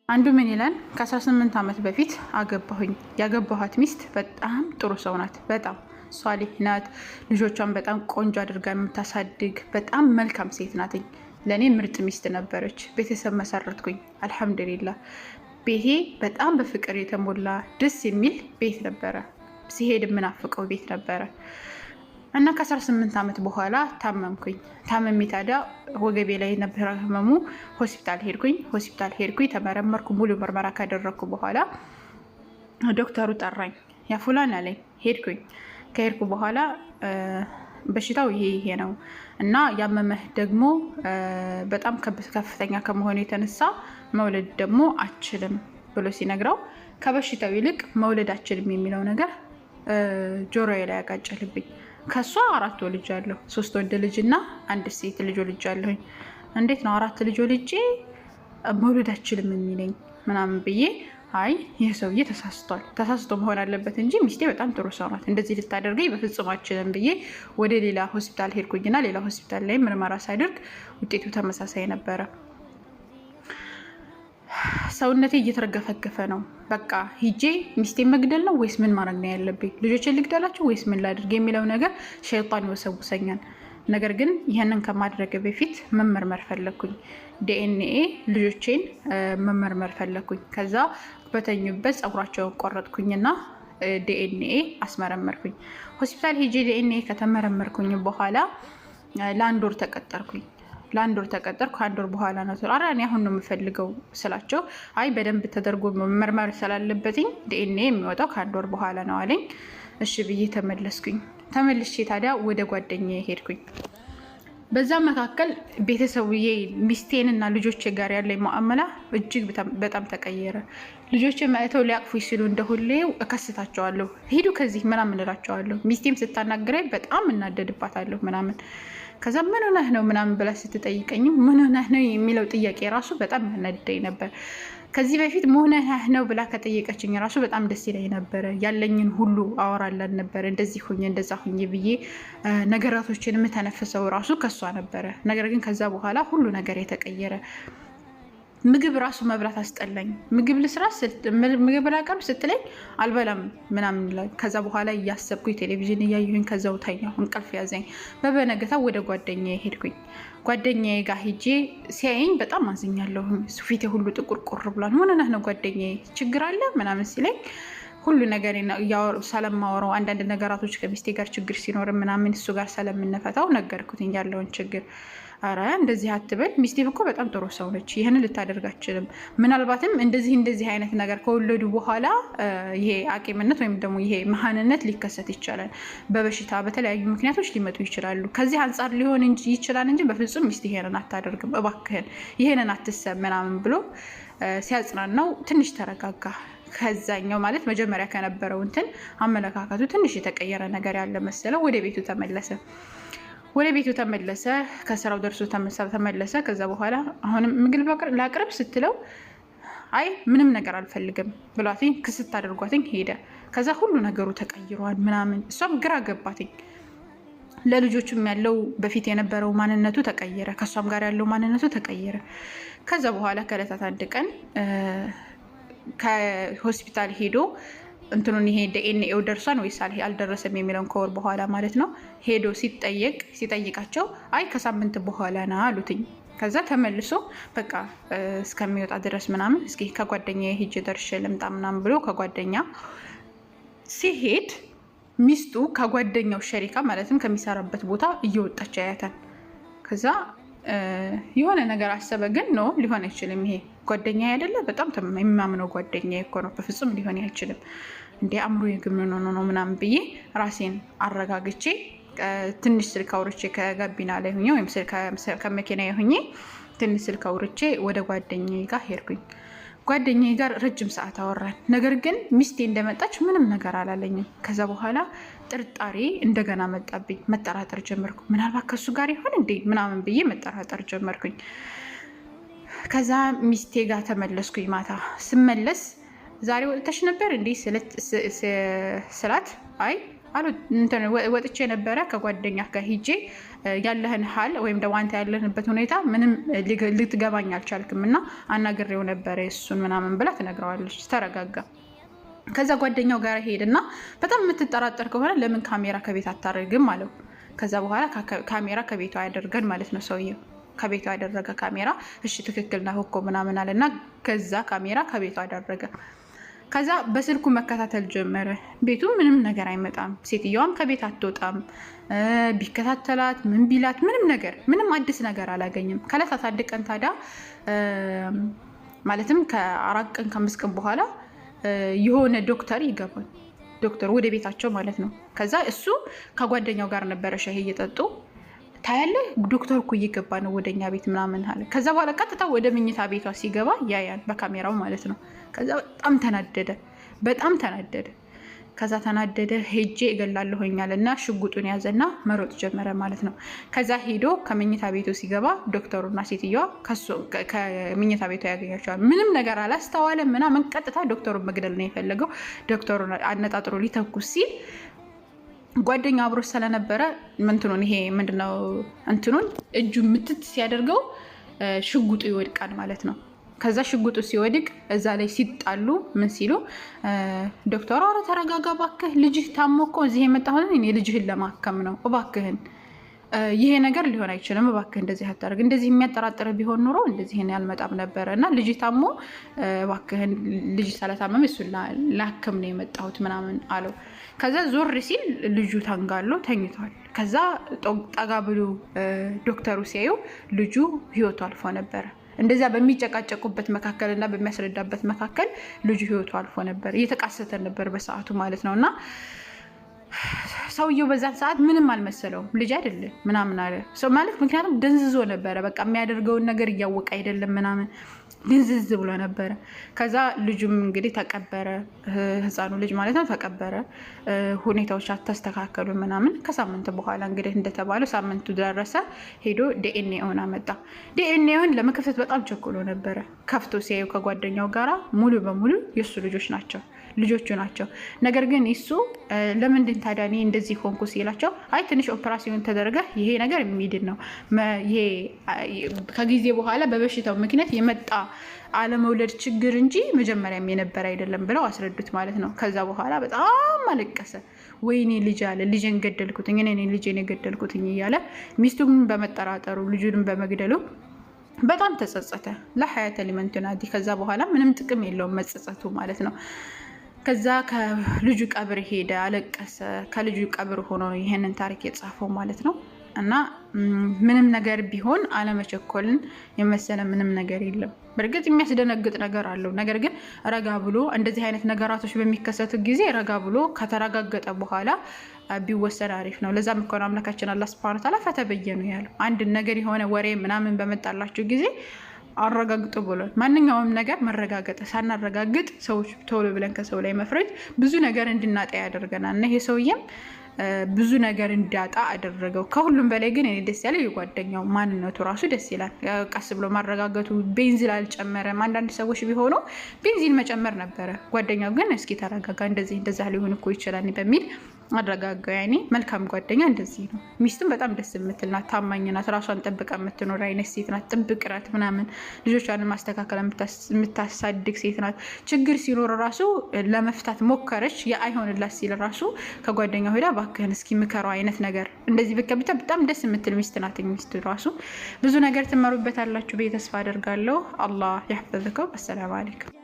አንዱ ምን ይላል? ከ18 ዓመት በፊት አገባሁኝ። ያገባኋት ሚስት በጣም ጥሩ ሰው ናት። በጣም ሷሊህ ናት። ልጆቿን በጣም ቆንጆ አድርጋ የምታሳድግ በጣም መልካም ሴት ናትኝ። ለእኔ ምርጥ ሚስት ነበረች። ቤተሰብ መሰረትኩኝ። አልሐምዱሊላህ። ቤቴ በጣም በፍቅር የተሞላ ደስ የሚል ቤት ነበረ። ሲሄድ የምናፍቀው ቤት ነበረ እና ከ18 ዓመት በኋላ ታመምኩኝ። ታመሜ ታዲያ ወገቤ ላይ ነበረ ህመሙ። ሆስፒታል ሄድኩኝ። ተመረመርኩ። ሙሉ ምርመራ ካደረግኩ በኋላ ዶክተሩ ጠራኝ። ያ ፉላን አለኝ። ከሄድኩ በኋላ በሽታው ይሄ ነው እና ያመመህ ደግሞ በጣም ከፍተኛ ከመሆኑ የተነሳ መውለድ ደግሞ አችልም ብሎ ሲነግረው ከበሽታው ይልቅ መውለድ አችልም የሚለው ነገር ጆሮዬ ላይ ያጋጨልብኝ። ከሷ 4 ወልጃለሁ። 3 ወንድ ልጅ እና 1 ሴት ልጅ ወልጃለሁኝ። እንዴት ነው 4 ልጅ ወልጄ መውለድ አችልም የሚለኝ ምናምን ብዬ አይ ይህ ሰውዬ ተሳስቶ መሆን አለበት እንጂ ሚስቴ በጣም ጥሩ ሰው ናት፣ እንደዚህ ልታደርገኝ በፍጹም አችልም ብዬ ወደ ሌላ ሆስፒታል ሄድኩኝና ሌላ ሆስፒታል ላይ ምርመራ ሳደርግ ውጤቱ ተመሳሳይ ነበረ። ሰውነቴ እየተረገፈገፈ ነው። በቃ ሂጄ ሚስቴ መግደል ነው ወይስ ምን ማድረግ ነው ያለብኝ? ልጆችን ልግደላቸው ወይስ ምን ላድርግ የሚለው ነገር ሸይጣን ይወሰውሰኛል። ነገር ግን ይህንን ከማድረግ በፊት መመርመር ፈለግኩኝ። ዲኤንኤ ልጆቼን መመርመር ፈለግኩኝ። ከዛ በተኙበት ፀጉራቸውን ቆረጥኩኝና ዲኤንኤ አስመረመርኩኝ። ሆስፒታል ሂጄ ዲኤንኤ ከተመረመርኩኝ በኋላ ለ1 ወር ተቀጠርኩኝ። ከ1 ወር በኋላ ነው ኧረ እኔ አሁን ነው የምፈልገው ስላቸው አይ በደንብ ተደርጎ መመርመር ስላለበትኝ ዲኤንኤ የሚወጣው ከ1 ወር በኋላ ነው አለኝ። እሺ ብዬ ተመልሼ ታዲያ ወደ ጓደኛዬ ሄድኩኝ። በዛ መካከል ቤተሰብዬ ሚስቴንና ልጆቼ ጋር ያለኝ ሙአመላ እጅግ በጣም ተቀየረ። ልጆቼ መጥተው ሊያቅፉኝ ሲሉ እንደሁሌው እከስታቸዋለሁ፣ ሂዱ ከዚህ ምናምን እላቸዋለሁ። ሚስቴም ስታናግረኝ በጣም እናደድባታለሁ ምናምን። ከዛ ምን ሆነህ ነው ምናምን ብላ ስትጠይቀኝም ምን ሆነህ ነው የሚለው ጥያቄ ራሱ በጣም ያናድደኝ ነበር። ከዚህ በፊት ምን ሆነህ ነው ብላ ከጠየቀችኝ ራሱ በጣም ደስ ይለኝ ነበረ። ያለኝን ሁሉ አወራለን ነበር። እንደዚህ ሁኝ እንደዛ ሁኝ ብዬ ነገራቶችን የምተነፍሰው ራሱ ከሷ ነበረ። ነገር ግን ከዛ በኋላ ሁሉ ነገር የተቀየረ። ምግብ ራሱ መብላት አስጠላኝ። ምግብ ላቀርብ ስትለኝ አልበላም ምናምን ይላል። ከዛ በኋላ እያሰብኩኝ ቴሌቪዥን እያየሁኝ ከዛው ተኛሁ። እንቅልፍ ያዘኝ። በበነገታው ወደ ጓደኛዬ ሄድኩኝ። ጓደኛዬ ጋር ሄጄ ሲያየኝ በጣም አዝኛለሁ። ፊቴ ሁሉ ጥቁር ቁር ብሏል። ምን ሆነህ ነው ጓደኛዬ ችግር አለ ምናምን ሲለኝ ሁሉ ነገር ሰለማወራው አንዳንድ ነገራቶች ከሚስቴ ጋር ችግር ሲኖር ምናምን እሱ ጋር ስለምንፈታው ነገርኩትኝ ያለውን ችግር። አረ እንደዚህ አትበል፣ ሚስቴ እኮ በጣም ጥሩ ሰው ነች፣ ይህንን ልታደርግ አትችልም። ምናልባትም እንደዚህ አይነት ነገር ከወለዱ በኋላ ይሄ አቂምነት ወይም ደግሞ ይሄ መሀንነት ሊከሰት ይችላል። በበሽታ በተለያዩ ምክንያቶች ሊመጡ ይችላሉ። ከዚህ አንጻር ሊሆን ይችላል እንጂ በፍጹም ሚስት ይሄንን አታደርግም፣ እባክህን ይሄንን አትሰብ ምናምን ብሎ ሲያጽናናው ትንሽ ተረጋጋ። ከዛኛው ማለት መጀመሪያ ከነበረው አመለካከቱ ትንሽ የተቀየረ ነገር ያለ መሰለው። ወደ ቤቱ ተመለሰ። ከስራው ደርሶ ተመለሰ። ከዛ በኋላ አሁንም ምግብ ላቅርብ ስትለው አይ ምንም ነገር አልፈልግም ብሏትኝ ክስት አድርጓትኝ ሄደ። ከዛ ሁሉ ነገሩ ተቀይሯል ምናምን። እሷም ግራ ገባትኝ። ለልጆቹም ያለው በፊት የነበረው ማንነቱ ተቀየረ፣ ከእሷም ጋር ያለው ማንነቱ ተቀየረ። ከዛ በኋላ ከዕለታት አንድ ቀን ከሆስፒታል ሄዶ ይሄ ዲኤንኤው ደርሷን ወይስ አልደረሰም የሚለውን ከወር በኋላ ማለት ነው ሄዶ ሲጠይቃቸው አይ ከሳምንት በኋላ ና አሉትኝ። ከዛ ተመልሶ በቃ እስከሚወጣ ድረስ ምናምን እስኪ ከጓደኛዬ ሄጄ ደርሼ ልምጣ ምናምን ብሎ ከጓደኛ ሲሄድ ሚስቱ ከጓደኛው ሸሪካ ማለትም ከሚሰራበት ቦታ እየወጣች ያያታል። ከዛ የሆነ ነገር አሰበ። ግን ነው ሊሆን አይችልም፣ ይሄ ጓደኛ አይደለ፣ በጣም የሚማምነው ጓደኛ እኮ ነው፣ በፍጹም ሊሆን አይችልም፣ እንደ አእምሮ የግምን ነው ምናምን ብዬ ራሴን አረጋግቼ ትንሽ ስልክ አውርቼ ከጋቢና ላይ ሁኜ ወይም ከመኪና ሁኜ ትንሽ ስልክ አውርቼ ወደ ጓደኛዬ ጋር ሄድኩኝ። ጓደኛዬ ጋር ረጅም ሰዓት አወራን። ነገር ግን ሚስቴ እንደመጣች ምንም ነገር አላለኝም። ከዛ በኋላ ጥርጣሬ እንደገና መጣብኝ። መጠራጠር ጀመርኩ። ምናልባት ከሱ ጋር ይሆን እንዴ ምናምን ብዬ መጠራጠር ጀመርኩኝ። ከዛ ሚስቴ ጋር ተመለስኩኝ። ማታ ስመለስ ዛሬ ወጥተሽ ነበር እንዴ ስላት አይ ወጥቼ ነበረ ከጓደኛ ጋር ሂጄ ያለህን ሀል ወይም ደግሞ አንተ ያለህንበት ሁኔታ ምንም ልትገባኝ አልቻልክም እና አናግሬው ነበረ እሱን ምናምን ብላ ትነግረዋለች። ተረጋጋ። ከዛ ጓደኛው ጋር ሄድና በጣም የምትጠራጠር ከሆነ ለምን ካሜራ ከቤት አታደርግም አለው። ከዛ በኋላ ካሜራ ከቤቷ ያደርገን ማለት ነው። ሰውየው ከቤቷ ያደረገ ካሜራ እሺ ትክክል ነው እኮ ምናምን አለና ከዛ ካሜራ ከቤቷ አደረገ። ከዛ በስልኩ መከታተል ጀመረ። ቤቱ ምንም ነገር አይመጣም። ሴትዮዋም ከቤት አትወጣም። ቢከታተላት ምን ቢላት ምንም አዲስ ነገር አላገኝም። ከዕለታት አንድ ቀን ታዲያ ማለትም ከ4 ቀን ከ5 ቀን በኋላ የሆነ ዶክተር ይገባል። ዶክተር ወደ ቤታቸው ማለት ነው። ከዛ እሱ ከጓደኛው ጋር ነበረ ሻይ እየጠጡ ታያለህ ዶክተር እኮ እየገባ ነው ወደኛ ቤት ምናምን አለ። ከዛ በኋላ ቀጥታ ወደ መኝታ ቤቷ ሲገባ ያያል በካሜራው ማለት ነው። ከዛ በጣም ተናደደ። ከዛ ተናደደ ሄጄ እገላለሁኛል እና ሽጉጡን ያዘና መሮጥ ጀመረ ማለት ነው። ከዛ ሄዶ ከመኝታ ቤቱ ሲገባ ዶክተሩና ሴትዮዋ ከመኝታ ቤቱ ያገኛቸዋል። ምንም ነገር አላስተዋለም ምናምን ቀጥታ ዶክተሩን መግደል ነው የፈለገው። ዶክተሩን አነጣጥሮ ሊተኩስ ሲል ጓደኛው አብሮ ስለነበረ እንትኑን ይሄ ምንድነው እንትኑን እጁ ምትት ሲያደርገው ሽጉጡ ይወድቃል ማለት ነው። ከዛ ሽጉጡ ሲወድቅ እዛ ላይ ሲጣሉ ምን ሲሉ ዶክተሩ አረ ተረጋጋ እባክህ ልጅህ ታሞ እኮ እዚህ የመጣሁት እኔ ልጅህን ለማከም ነው እባክህን ይሄ ነገር ሊሆን አይችልም እባክህ እንደዚህ አታርግ እንደዚህ የሚያጠራጥር ቢሆን ኑሮ እንደዚህ ያልመጣም ነበር እና ልጅህ ታሞ እባክህን ልጅ ስለታመመ እሱ ላክም ነው የመጣሁት ምናምን አለው። ከዛ ዞር ሲል ልጁ ታንጋሎ ተኝቷል። ከዛ ጠጋ ብሎ ዶክተሩ ሲያዩ ልጁ ህይወቱ አልፎ ነበር። እንደዛ በሚጨቃጨቁበት መካከል እና በሚያስረዳበት መካከል ልጁ ህይወቱ አልፎ ነበር። እየተቃሰተ ነበር በሰዓቱ ማለት ነውና ሰውየው በዛን ሰዓት ምንም አልመሰለውም። ልጅ አይደለም ምናምን አለ ሰው ማለት ምክንያቱም ደንዝዞ ነበረ። በቃ የሚያደርገውን ነገር እያወቀ አይደለም ምናምን ድንዝዝ ብሎ ነበረ። ከዛ ልጁም እንግዲህ ተቀበረ። ህፃኑ ልጅ ማለት ነው ተቀበረ። ሁኔታዎች አተስተካከሉ ምናምን። ከሳምንት በኋላ እንግዲህ እንደተባለው ሳምንቱ ደረሰ። ሄዶ ዲኤንኤውን አመጣ። ዲኤንኤውን ለመከፈት በጣም ቸኩሎ ነበረ። ከፍቶ ሲያዩ ከጓደኛው ጋራ ሙሉ በሙሉ የሱ ልጆቹ ናቸው። ነገር ግን እሱ ለምንድን ታዲያ እኔ እንደዚህ ሆንኩ ሲላቸው አይ ትንሽ ኦፕራሲዮን ተደረገ ይሄ ነገር የሚድን ነው ይሄ ከጊዜ በኋላ በበሽታው ምክንያት የመጣ አለመውለድ ችግር እንጂ መጀመሪያም የነበረ አይደለም ብለው አስረዱት ማለት ነው። ከዛ በኋላ በጣም አለቀሰ። ወይኔ ልጅ አለ ልጅን ገደልኩትኝ እኔ ልጄን የገደልኩትኝ እያለ ሚስቱን በመጠራጠሩ ልጁንም በመግደሉ በጣም ተጸጸተ። ለሐያተ ሊመን ትናዲ ከዛ በኋላ ምንም ጥቅም የለውም መጸጸቱ ማለት ነው። ከዛ ከልጁ ቀብር ሄደ፣ አለቀሰ። ከልጁ ቀብር ሆኖ ይሄንን ታሪክ የጻፈው ማለት ነው። እና ምንም ነገር ቢሆን አለመቸኮልን የመሰለ ምንም ነገር የለም። በእርግጥ የሚያስደነግጥ ነገር አለው። ነገር ግን ረጋ ብሎ እንደዚህ አይነት ነገራቶች በሚከሰቱ ጊዜ ረጋ ብሎ ከተረጋገጠ በኋላ ቢወሰድ አሪፍ ነው። ለዛም እኮ ነው አምላካችን አላህ ሱብሃነሁ ወተዓላ ፈተበየኑ ያለው። አንድ ነገር የሆነ ወሬ ምናምን በመጣላችሁ ጊዜ አረጋግጡ ብሏል። ማንኛውም ነገር መረጋገጥ ሳናረጋግጥ ሰዎች ቶሎ ብለን ከሰው ላይ መፍረድ ብዙ ነገር እንድናጣ ያደርገናል እና ይሄ ሰውዬም ብዙ ነገር እንዳጣ አደረገው። ከሁሉም በላይ ግን እኔ ደስ ያለው የጓደኛው ማንነቱ ራሱ ደስ ይላል። ቀስ ብሎ ማረጋገቱ ቤንዚን አልጨመረም። አንዳንድ ሰዎች ቢሆኑ ቤንዚን መጨመር ነበረ። ጓደኛው ግን እስኪ ተረጋጋ እንደዛ ሊሆን እኮ ይችላል በሚል አረጋጋ። ያኔ መልካም ጓደኛ እንደዚህ ነው። ሚስቱም በጣም ደስ የምትል ናት፣ ታማኝ ናት፣ ራሷን ጠብቃ የምትኖር አይነት ሴት ናት። ጥብቅ ናት ምናምን ልጆቿን ማስተካከል የምታሳድግ ሴት ናት። ችግር ሲኖር ራሱ ለመፍታት ሞከረች። የአይሆንላት ሲል ራሱ ከጓደኛው ሄዳ እባክህን እስኪ ምከረው አይነት ነገር እንደዚህ ብቻ በጣም ደስ የምትል ሚስት ናት። ሚስቱ ራሱ ብዙ ነገር ትመሩበታላችሁ ብዬ ተስፋ አደርጋለሁ። አላህ ያህፈዝከው። አሰላሙ አለይኩም።